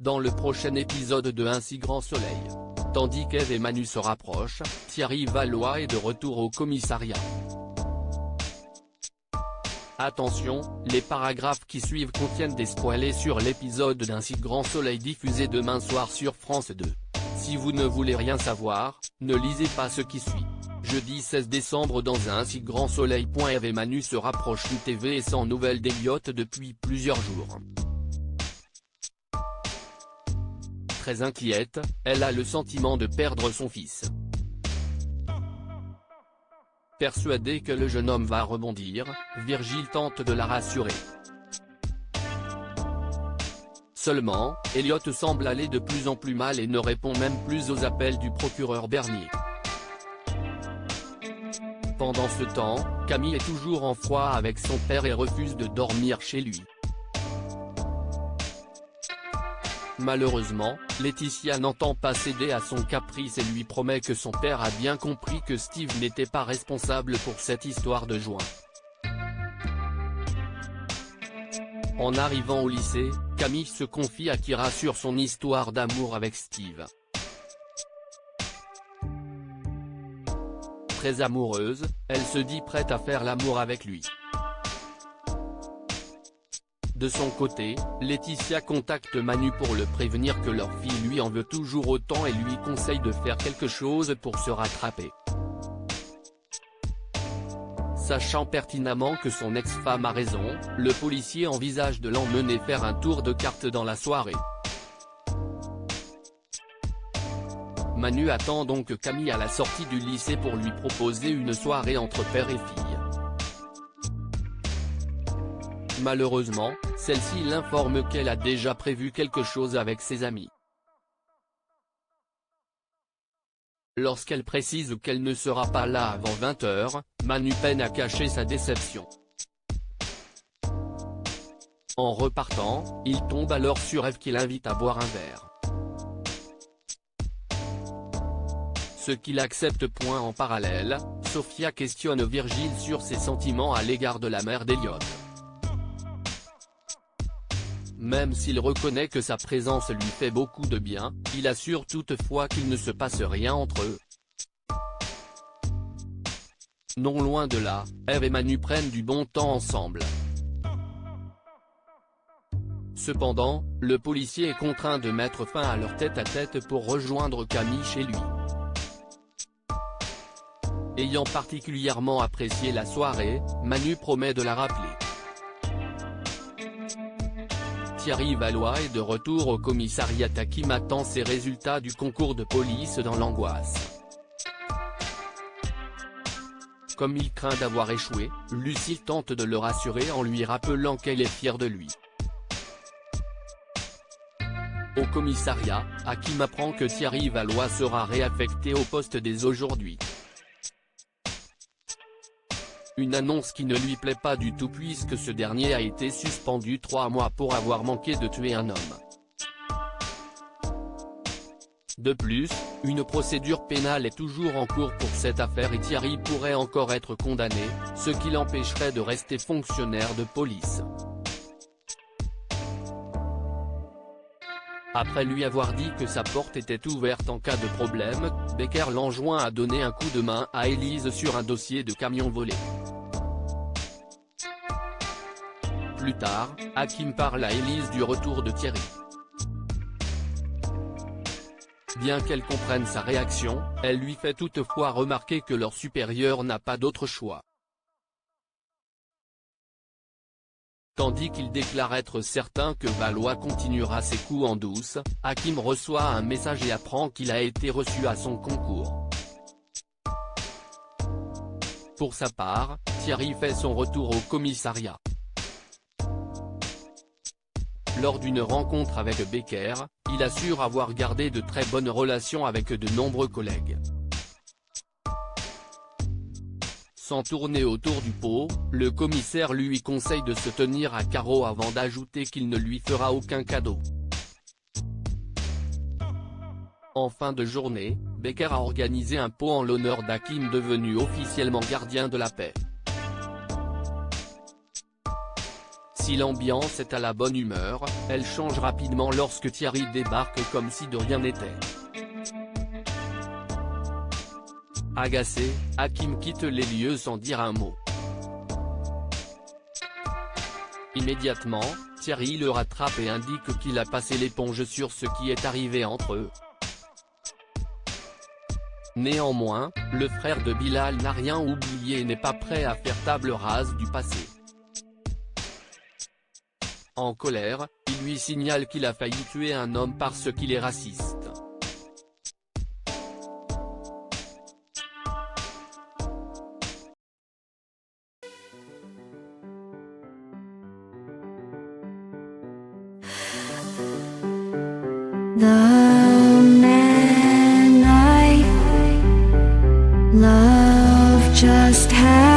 dans le prochain épisode de Un si grand soleil. Tandis qu'Ève et Manu se rapprochent, Thierry Valois est de retour au commissariat. Attention, les paragraphes qui suivent contiennent des spoilers sur l'épisode d'Un si grand soleil diffusé demain soir sur France 2. Si vous ne voulez rien savoir, ne lisez pas ce qui suit. Jeudi 16 décembre dans Un si grand soleil. Ève et Manu se rapprochent du TV et sans nouvelles d'Elliott depuis plusieurs jours. Très inquiète, elle a le sentiment de perdre son fils. Persuadée que le jeune homme va rebondir, Virgile tente de la rassurer. Seulement, Elliott semble aller de plus en plus mal et ne répond même plus aux appels du procureur Bernier. Pendant ce temps, Camille est toujours en froid avec son père et refuse de dormir chez lui. Malheureusement, Laetitia n'entend pas céder à son caprice et lui promet que son père a bien compris que Steve n'était pas responsable pour cette histoire de joint. En arrivant au lycée, Camille se confie à Kira sur son histoire d'amour avec Steve. Très amoureuse, elle se dit prête à faire l'amour avec lui. De son côté, Laetitia contacte Manu pour le prévenir que leur fille lui en veut toujours autant et lui conseille de faire quelque chose pour se rattraper. Sachant pertinemment que son ex-femme a raison, le policier envisage de l'emmener faire un tour de cartes dans la soirée. Manu attend donc Camille à la sortie du lycée pour lui proposer une soirée entre père et fille. Malheureusement, celle-ci l'informe qu'elle a déjà prévu quelque chose avec ses amis. Lorsqu'elle précise qu'elle ne sera pas là avant 20 h, Manu peine à cacher sa déception. En repartant, il tombe alors sur Ève qui l'invite à boire un verre. Ce qu'il accepte. En parallèle, Sophia questionne Virgile sur ses sentiments à l'égard de la mère d'Elliott. Même s'il reconnaît que sa présence lui fait beaucoup de bien, il assure toutefois qu'il ne se passe rien entre eux. Non loin de là, Ève et Manu prennent du bon temps ensemble. Cependant, le policier est contraint de mettre fin à leur tête-à-tête pour rejoindre Camille chez lui. Ayant particulièrement apprécié la soirée, Manu promet de la rappeler. Thierry Valois est de retour au commissariat. Hakim attend ses résultats du concours de police dans l'angoisse. Comme il craint d'avoir échoué, Lucille tente de le rassurer en lui rappelant qu'elle est fière de lui. Au commissariat, Hakim apprend que Thierry Valois sera réaffecté au poste dès aujourd'hui. Une annonce qui ne lui plaît pas du tout puisque ce dernier a été suspendu 3 mois pour avoir manqué de tuer un homme. De plus, une procédure pénale est toujours en cours pour cette affaire et Thierry pourrait encore être condamné, ce qui l'empêcherait de rester fonctionnaire de police. Après lui avoir dit que sa porte était ouverte en cas de problème, Becker l'enjoint à donner un coup de main à Élise sur un dossier de camion volé. Plus tard, Hakim parle à Élise du retour de Thierry. Bien qu'elle comprenne sa réaction, elle lui fait toutefois remarquer que leur supérieur n'a pas d'autre choix. Tandis qu'il déclare être certain que Valois continuera ses coups en douce, Hakim reçoit un message et apprend qu'il a été reçu à son concours. Pour sa part, Thierry fait son retour au commissariat. Lors d'une rencontre avec Becker, il assure avoir gardé de très bonnes relations avec de nombreux collègues. Sans tourner autour du pot, le commissaire lui conseille de se tenir à carreau avant d'ajouter qu'il ne lui fera aucun cadeau. En fin de journée, Becker a organisé un pot en l'honneur d'Hakim devenu officiellement gardien de la paix. Si l'ambiance est à la bonne humeur, elle change rapidement lorsque Thierry débarque comme si de rien n'était. Agacé, Hakim quitte les lieux sans dire un mot. Immédiatement, Thierry le rattrape et indique qu'il a passé l'éponge sur ce qui est arrivé entre eux. Néanmoins, le frère de Bilal n'a rien oublié et n'est pas prêt à faire table rase du passé. En colère, il lui signale qu'il a failli tuer un homme parce qu'il est raciste. The man I love just had